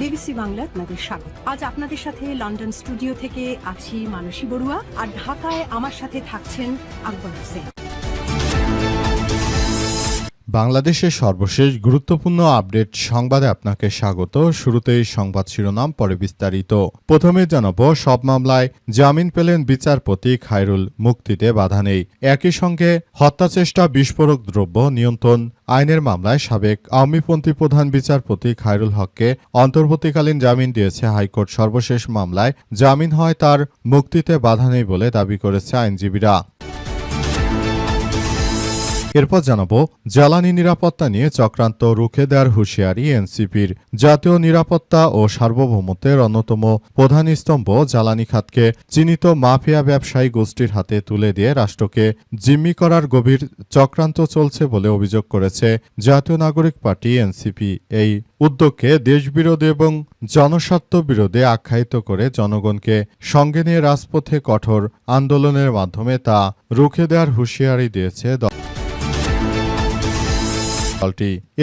BBC Bangla আপনাদের স্বাগত। আজ আপনাদের সাথে লন্ডন স্টুডিও থেকে আছি মানসী বড়ুয়া, আর ঢাকায় আমার সাথে থাকছেন আকবর হোসেন। বাংলাদেশের সর্বশেষ গুরুত্বপূর্ণ আপডেট সংবাদে আপনাকে স্বাগত। শুরুতেই সংবাদ শিরোনাম, পরে বিস্তারিত। প্রথমে জানাব, সব মামলায় জামিন পেলেন বিচারপতি খায়রুল, মুক্তিতে বাধা নেই। একই সঙ্গে হত্যাচেষ্টা, বিস্ফোরক দ্রব্য নিয়ন্ত্রণ আইনের মামলায় সাবেক আওয়ামীপন্থী প্রধান বিচারপতি খায়রুল হককে অন্তর্বর্তীকালীন জামিন দিয়েছে হাইকোর্ট। সর্বশেষ মামলায় জামিন হয় তার, মুক্তিতে বাধা নেই বলে দাবি করেছে আইনজীবীরা। এরপর জানাবো, জ্বালানি নিরাপত্তা নিয়ে চক্রান্ত রুখে দেওয়ার হুঁশিয়ারি এনসিপির। জাতীয় নিরাপত্তা ও সার্বভৌমত্বের অন্যতম প্রধান স্তম্ভ জ্বালানি খাতকে চিহ্নিত মাফিয়া ব্যবসায়ী গোষ্ঠীর হাতে তুলে দিয়ে রাষ্ট্রকে জিম্মি করার গভীর চক্রান্ত চলছে বলে অভিযোগ করেছে জাতীয় নাগরিক পার্টি এনসিপি। এই উদ্যোগকে দেশবিরোধী এবং জনস্বার্থ বিরোধী আখ্যায়িত করে জনগণকে সঙ্গে নিয়ে রাজপথে কঠোর আন্দোলনের মাধ্যমে তা রুখে দেওয়ার হুঁশিয়ারি দিয়েছে দলটি।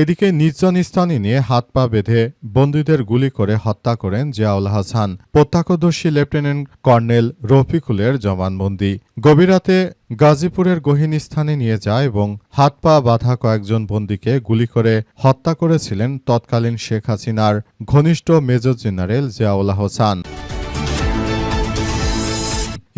এদিকে নির্জন স্থানে নিয়ে হাত পা বেঁধে বন্দীদের গুলি করে হত্যা করেন জিয়াউল হাসান। প্রত্যক্ষদর্শী লেফটেন্যান্ট কর্নেল রফিকুলের জবানবন্দি। গভীর রাতে গাজীপুরের গহীন স্থানে নিয়ে যায় এবং হাত পা বাঁধা কয়েকজন বন্দীকে গুলি করে হত্যা করেছিলেন তৎকালীন শেখ হাসিনার ঘনিষ্ঠ মেজর জেনারেল জিয়াউল হাসান।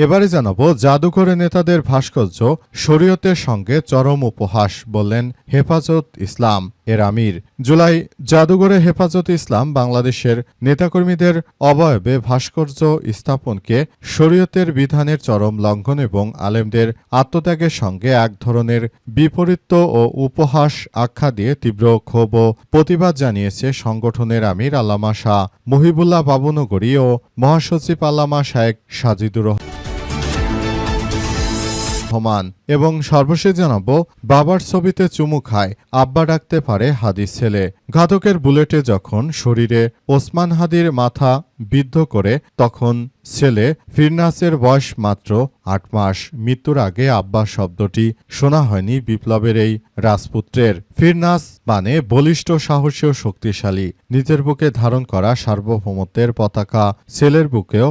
এবারে জানাবো, জাদুঘরে নেতাদের ভাস্কর্য শরীয়তের সঙ্গে চরম উপহাস, বললেন হেফাজত ইসলাম এর আমির। জুলাই জাদুঘরে হেফাজত ইসলাম বাংলাদেশের নেতাকর্মীদের অবয়বে ভাস্কর্য স্থাপনকে শরীয়তের বিধানের চরম লঙ্ঘন এবং আলেমদের আত্মত্যাগের সঙ্গে এক ধরনের বিপরীত ও উপহাস আখ্যা দিয়ে তীব্র ক্ষোভ ও প্রতিবাদ জানিয়েছে সংগঠনের আমির আল্লামা শাহ মহিবুল্লাহ বাবুনগরী ও মহাসচিব আল্লামা শায়েখ সাজিদুর রহমান। এবং সর্বশেষ জানাবো, বাবার ছবিতে চুমু খায়, আব্বা ডাকতে পারে হাদির ছেলে। ঘাতকের বুলেটে যখন শরীরে ওসমান হাদির মাথা বিদ্ধ করে, তখন ছেলে ফিরনাসের বয়স মাত্র ৮ মাস। মৃত্যুর আগে আব্বা শব্দটি শোনা হয়নি বিপ্লবের এই রাজপুত্রের। ফিরনাস মানে বলিষ্ঠ, সাহসী ও শক্তিশালী। নিজের বুকে ধারণ করা সার্বভৌমত্বের পতাকা ছেলের বুকেও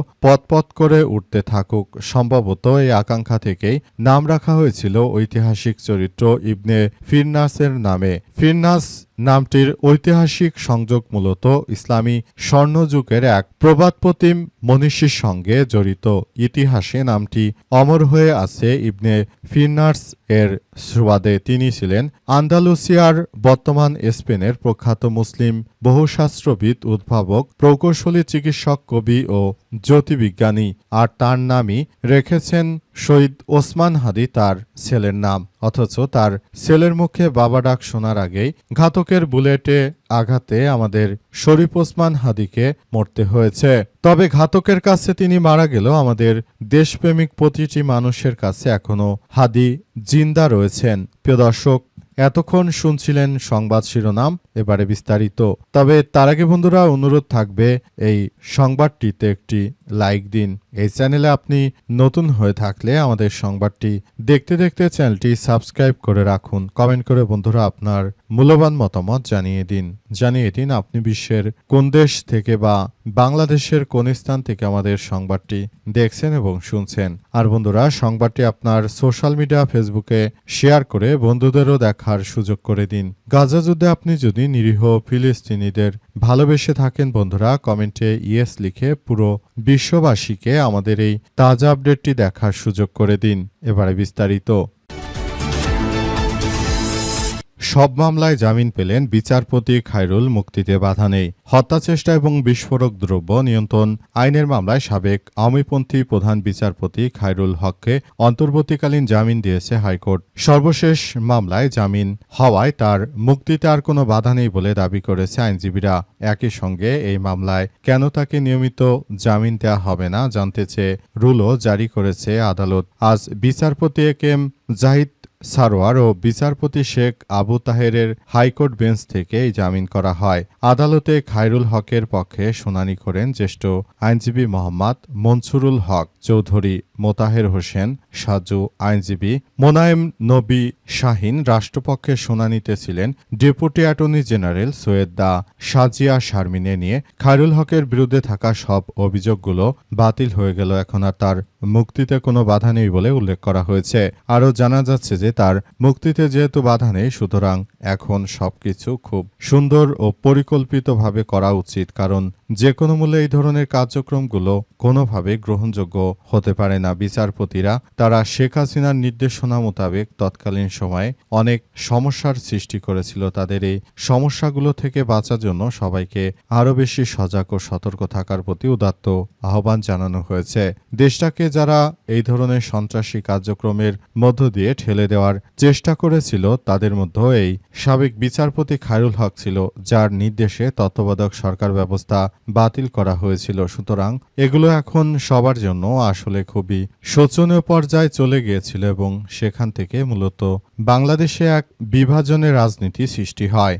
পথ করে উঠতে থাকুক। সম্ভবত এই আকাঙ্ক্ষা থেকেই নাম রাখা হয়েছিল ঐতিহাসিক চরিত্র ইবনে ফিরনাসের নামে। ফিরনাস নামটির ঐতিহাসিক সংযোগ মূলত ইসলামী স্বর্ণযুগের এক প্রবাদপ্রতিম মনীষীর সঙ্গে জড়িত। ইতিহাসে নামটি অমর হয়ে আছে ইবনে ফিরনাস এর সুবাদে। তিনি ছিলেন আন্দালুসিয়ার বর্তমান স্পেনের প্রখ্যাত মুসলিম বহুশাস্ত্রবিদ, উদ্ভাবক, প্রকৌশলী, চিকিৎসক, কবি ও জ্যোতির্বিজ্ঞানী। আর তার নামই রেখেছেন শহীদ ওসমান হাদি তার ছেলের নাম। অথচ তার ছেলের মুখে বাবা ডাক শোনার আগেই ঘাতকের বুলেটে আঘাতে আমাদের শরীফ ওসমান হাদিকে মরতে হয়েছে। তবে ঘাতকের কাছে তিনি মারা গেলেও আমাদের দেশপ্রেমিক প্রতিটি মানুষের কাছে এখনো হাদি জিন্দা রয়েছেন। প্রিয় দর্শক, এতক্ষণ শুনছিলেন সংবাদ শিরোনাম, এবারে বিস্তারিত। তবে তার আগে বন্ধুরা, অনুরোধ থাকবে এই সংবাদটিতে একটি লাইক দিন। এই চ্যানেলে আপনি নতুন হয়ে থাকলে আমাদের সংবাদটি দেখতে দেখতে চ্যানেলটি সাবস্ক্রাইব করে রাখুন। কমেন্ট করে বন্ধুরা আপনার মূল্যবান মতামত জানিয়ে দিন আপনি বিশ্বের কোন দেশ থেকে বা বাংলাদেশের কোন স্থান থেকে আমাদের সংবাদটি দেখছেন এবং শুনছেন। আর বন্ধুরা, সংবাদটি আপনার সোশ্যাল মিডিয়া ফেসবুকে শেয়ার করে বন্ধুদেরও দেখার সুযোগ করে দিন। গাজা যুদ্ধে আপনি যদি নিরীহ ফিলিস্তিনিদের ভালোবেসে থাকেন বন্ধুরা, কমেন্টে ইয়েস লিখে পুরো বিশ্ববাসীকে আমাদের এই তাজা আপডেটটি দেখার সুযোগ করে দিন। এবারে বিস্তারিত। সব মামলায় জামিন পেলেন বিচারপতি খায়রুল, মুক্তিতে বাধা নেই। হত্যাচেষ্টা এবং বিস্ফোরক দ্রব্য নিয়ন্ত্রণ আইনের মামলায় সাবেক আওয়ামীপন্থী প্রধান বিচারপতি খায়রুল হককে অন্তর্বর্তীকালীন জামিন দিয়েছে হাইকোর্ট। সর্বশেষ মামলায় জামিন হওয়ায় তার মুক্তিতে আর কোনো বাধা নেই বলে দাবি করেছে আইনজীবীরা। একই সঙ্গে এই মামলায় কেন তাকে নিয়মিত জামিন দেওয়া হবে না জানতে চেয়ে রুলও জারি করেছে আদালত। আজ বিচারপতি এ কে এম জাহিদ সারোয়ার ও বিচারপতি শেখ আবু তাহেরের হাইকোর্ট বেঞ্চ থেকে এই জামিন করা হয়। আদালতে খায়রুল হকের পক্ষে শুনানি করেন জ্যেষ্ঠ আইনজীবী মোহাম্মদ মনসুরুল হক চৌধুরী, মোতাহের হোসেন সাজু আইনজীবী, মোনায়েম নবী শাহিন। রাষ্ট্রপক্ষের শুনানিতে ছিলেন ডেপুটি অ্যাটর্নি জেনারেল সৈয়দা সাজিয়া শারমিনে নিয়ে খায়রুল হকের বিরুদ্ধে থাকা সব অভিযোগগুলো বাতিল হয়ে গেল। এখন আর তার মুক্তিতে কোনো বাধা নেই বলে উল্লেখ করা হয়েছে। আরও জানা যাচ্ছে যে তার মুক্তিতে যেহেতু বাধা নেই, সুতরাং এখন সবকিছু খুব সুন্দর ও পরিকল্পিতভাবে করা উচিত, কারণ যে কোনো মূল্যে এই ধরনের কার্যক্রমগুলো কোনোভাবে গ্রহণযোগ্য হতে পারে না। বিচারপতিরা তারা শেখ হাসিনার নির্দেশনা মোতাবেক তৎকালীন সময়ে অনেক সমস্যার সৃষ্টি করেছিল। তাদের এই সমস্যাগুলো থেকে বাঁচার জন্য সবাইকে আরও বেশি সজাগ ও সতর্ক থাকার প্রতি উদাত্ত আহ্বান জানানো হয়েছে। দেশটাকে যারা এই ধরনের সন্ত্রাসী কার্যক্রমের মধ্য দিয়ে ঠেলে দেওয়ার চেষ্টা করেছিল, তাদের মধ্যে এই সাবেক বিচারপতি খায়রুল হক ছিল, যার নির্দেশে তত্ত্বাবধায়ক সরকার ব্যবস্থা বাতিল করা হয়েছিল। সুতরাং এগুলো এখন সবার জন্য আসলে খুবই শোচনীয় পর্যায়ে চলে গিয়েছিল এবং সেখান থেকে মূলত বাংলাদেশে এক বিভাজনের রাজনীতি সৃষ্টি হয়।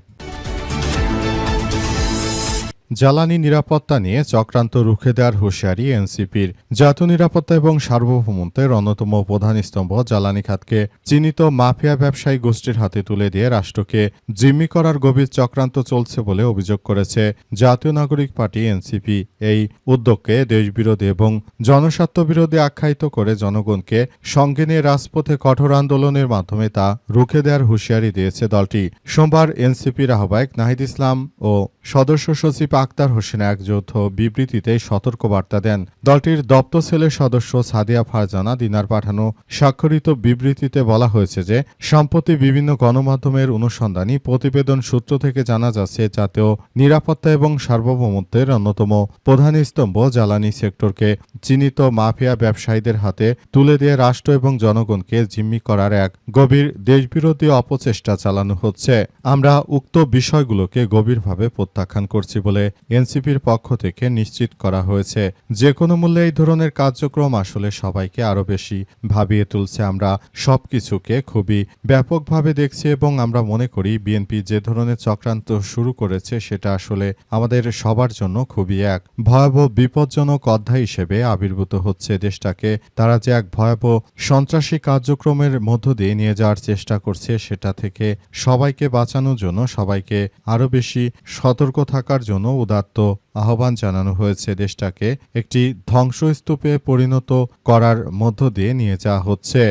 জ্বালানি নিরাপত্তা নিয়ে চক্রান্ত রুখে দেওয়ার হুঁশিয়ারি এনসিপির। জাতীয় নিরাপত্তা এবং সার্বভৌমত্বের অন্যতম প্রধান স্তম্ভ জ্বালানি খাতকে চিহ্নিত মাফিয়া ব্যবসায়ী গোষ্ঠীর হাতে তুলে দিয়ে রাষ্ট্রকে জিম্মি করার গভীর চক্রান্ত চলছে বলে অভিযোগ করেছে জাতীয় নাগরিক পার্টি এনসিপি। এই উদ্যোগকে দেশবিরোধী এবং জনস্বার্থবিরোধী আখ্যায়িত করে জনগণকে সঙ্গে নিয়ে রাজপথে কঠোর আন্দোলনের মাধ্যমে তা রুখে দেওয়ার হুঁশিয়ারি দিয়েছে দলটি। সোমবার এনসিপির আহ্বায়ক নাহিদ ইসলাম ও সদস্য সচিব আক্তার হোসেন এক যৌথ বিবৃতিতে সতর্কবার্তা দেন। দলটির দপ্তর সেলের সদস্য সাদিয়া ফারজানা দিনার পাঠানো স্বাক্ষরিত বিবৃতিতে বলা হয়েছে যে সম্প্রতি বিভিন্ন গণমাধ্যমের অনুসন্ধানী প্রতিবেদন সূত্র থেকে জানা যাচ্ছে জাতীয় নিরাপত্তা এবং সার্বভৌমত্বের অন্যতম প্রধান স্তম্ভ জ্বালানি সেক্টরকে চিহ্নিত মাফিয়া ব্যবসায়ীদের হাতে তুলে দিয়ে রাষ্ট্র এবং জনগণকে জিম্মি করার এক গভীর দেশবিরোধী অপচেষ্টা চালানো হচ্ছে। আমরা উক্ত বিষয়গুলোকে গভীরভাবে প্রত্যাখ্যান করছি বলে এনসিপির পক্ষ থেকে নিশ্চিত করা হয়েছে। যে কোনো মূল্যে এই ধরনের কার্যক্রম আসলে সবাইকে আরও বেশি ভাবিয়ে তুলছে। আমরা সবকিছুকে খুবই ব্যাপকভাবে দেখছি এবং আমরা মনে করি বিএনপি যে ধরনের চক্রান্ত শুরু করেছে সেটা আসলে আমাদের সবার জন্য খুবই এক ভয়াবহ বিপজ্জনক অধ্যায় হিসেবে আবির্ভূত হচ্ছে। দেশটাকে তারা যে এক ভয়াবহ সন্ত্রাসী কার্যক্রমের মধ্য দিয়ে নিয়ে যাওয়ার চেষ্টা করছে, সেটা থেকে সবাইকে বাঁচানোর জন্য সবাইকে আরও বেশি সতর্ক থাকার জন্য উদাত্ত আহ্বান জানানো হয়েছে। দেশটাকে একটি ধ্বংসস্তূপে পরিণত করার মধ্য দিয়ে নিয়ে যাওয়া হচ্ছে।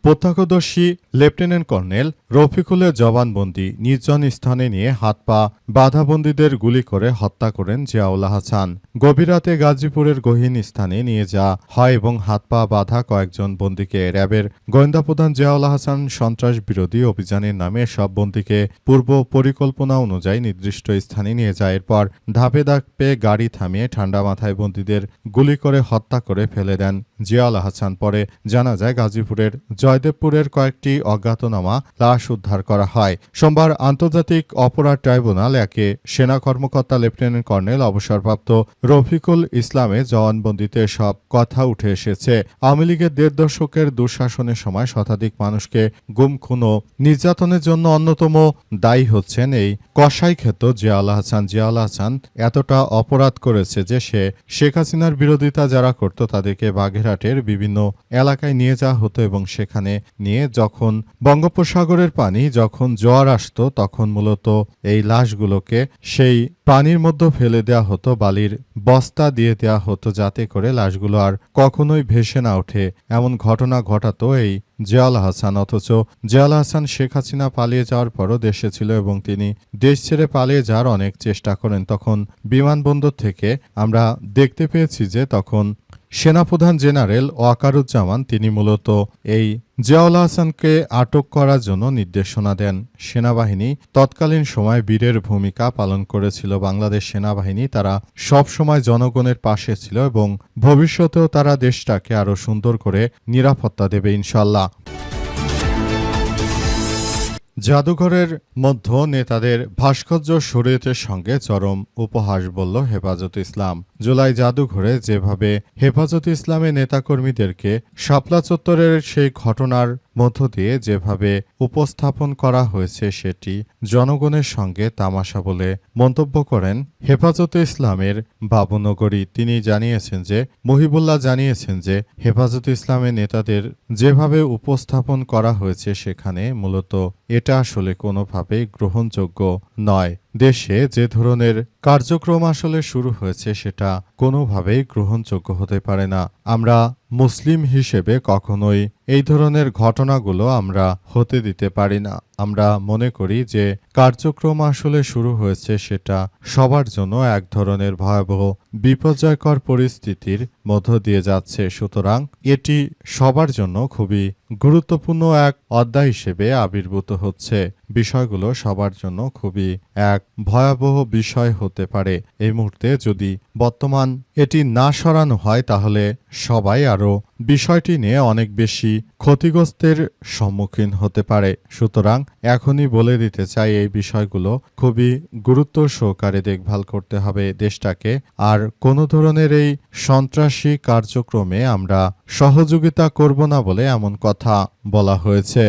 প্রত্যক্ষদর্শী লেফটেন্যান্ট কর্নেল রফিকুলের জবানবন্দি। নির্জন স্থানে নিয়ে হাত পা বাধাবন্দীদের গুলি করে হত্যা করেন জিয়াউল হাসান। গভীর রাতে গাজীপুরের গহীন স্থানে নিয়ে যাওয়া হয় এবং হাত পা বাঁধা কয়েকজন বন্দীকে র্যাবের গোয়েন্দা প্রধান জিয়াউল হাসান সন্ত্রাস বিরোধী অভিযানের নামে সব বন্দীকে পূর্ব পরিকল্পনা অনুযায়ী নির্দিষ্ট স্থানে নিয়ে যায়। এরপর ধাপে ধাপে গাড়ি থামিয়ে ঠান্ডা মাথায় বন্দীদের গুলি করে হত্যা করে ফেলে দেন জিয়াউল হাসান। পরে জানা যায় গাজীপুরের জয়দেবপুরের কয়েকটি অজ্ঞাতনামা লাশ উদ্ধার করা হয়। সোমবার আন্তর্জাতিক অপরাধ ট্রাইব্যুনাল একে সেনা কর্মকর্তা লেফটেন্যান্ট কর্নেল অবসরপ্রাপ্ত রফিকুল ইসলামের জবানবন্দিতে সব কথা উঠে এসেছে। আওয়ামী লীগের ১.৫ দশকের দুঃশাসনের সময় শতাধিক মানুষকে গুম, খুন ও নির্যাতনের জন্য অন্যতম দায়ী হচ্ছেন এই কসাইখ্যাত জিয়াউল হাসান। জিয়াউল হাসান এতটা অপরাধ করেছে যে সে শেখ হাসিনার বিরোধিতা যারা করত তাদেরকে বাগেরহাটের বিভিন্ন এলাকায় নিয়ে যাওয়া হতো এবং সেখানে নিয়ে যখন বঙ্গোপসাগরের পানি যখন জোয়ার আসতো তখন মূলত এই লাশগুলোকে সেই পানির মধ্যে ফেলে দেওয়া হতো, বালির বস্তা দিয়ে দেওয়া হতো যাতে করে লাশগুলো আর কখনোই ভেসে না ওঠে। এমন ঘটনা ঘটাতো এই জিয়াউল হাসান। অথচ জিয়াউল হাসান শেখ হাসিনা পালিয়ে যাওয়ার পরও দেশে ছিল এবং তিনি দেশ ছেড়ে পালিয়ে যাওয়ার অনেক চেষ্টা করেন। তখন বিমানবন্দর থেকে আমরা দেখতে পেয়েছি যে তখন সেনাপ্রধান জেনারেল ওয়াকারুজ্জামান তিনি মূলত এই জিয়াউল হাসানকে আটক করার জন্য নির্দেশনা দেন। সেনাবাহিনী তৎকালীন সময় বীরের ভূমিকা পালন করেছিল। বাংলাদেশ সেনাবাহিনী তারা সব সময় জনগণের পাশে ছিল এবং ভবিষ্যতেও তারা দেশটাকে আরও সুন্দর করে নিরাপত্তা দেবে ইনশাল্লাহ। জাদুঘরের মধ্যে নেতাদের ভাস্কর্য শরীয়তের সঙ্গে চরম উপহাস বলল হেফাজত ইসলাম। জুলাই জাদুঘরে যেভাবে হেফাজত ইসলামের নেতাকর্মীদেরকে শাপলা চত্বরের সেই ঘটনার মধ্য দিয়ে যেভাবে উপস্থাপন করা হয়েছে সেটি জনগণের সঙ্গে তামাশা বলে মন্তব্য করেন হেফাজতে ইসলামের বাবুনগরী। তিনি জানিয়েছেন যে মহিবুল্লাহ জানিয়েছেন যে হেফাজতে ইসলামের নেতাদের যেভাবে উপস্থাপন করা হয়েছে সেখানে মূলত এটা আসলে কোনোভাবেই গ্রহণযোগ্য নয়। দেশে যে ধরনের কার্যক্রম আসলে শুরু হয়েছে সেটা কোনোভাবেই গ্রহণযোগ্য হতে পারে না। আমরা মুসলিম হিসেবে কখনোই এই ধরনের ঘটনাগুলো আমরা হতে দিতে পারি না। আমরা মনে করি যে কার্যক্রম আসলে শুরু হয়েছে সেটা সবার জন্য এক ধরনের ভয়াবহ বিপর্যয়কর পরিস্থিতির মধ্য দিয়ে যাচ্ছে। সুতরাং এটি সবার জন্য খুবই গুরুত্বপূর্ণ এক অধ্যায় হিসেবে আবির্ভূত হচ্ছে। বিষয়গুলো সবার জন্য খুবই এক ভয়াবহ বিষয় হতে পারে। এই মুহূর্তে যদি বর্তমান এটি না সরানো হয় তাহলে সবাই আরও বিষয়টি নিয়ে অনেক বেশি ক্ষতিগ্রস্তের সম্মুখীন হতে পারে। সুতরাং এখনই বলে দিতে চাই এই বিষয়গুলো খুবই গুরুত্ব সহকারে দেখভাল করতে হবে দেশটাকে। আর কোনো ধরনের এই সন্ত্রাসী কার্যক্রমে আমরা সহযোগিতা করব না বলে এমন কথা বলা হয়েছে।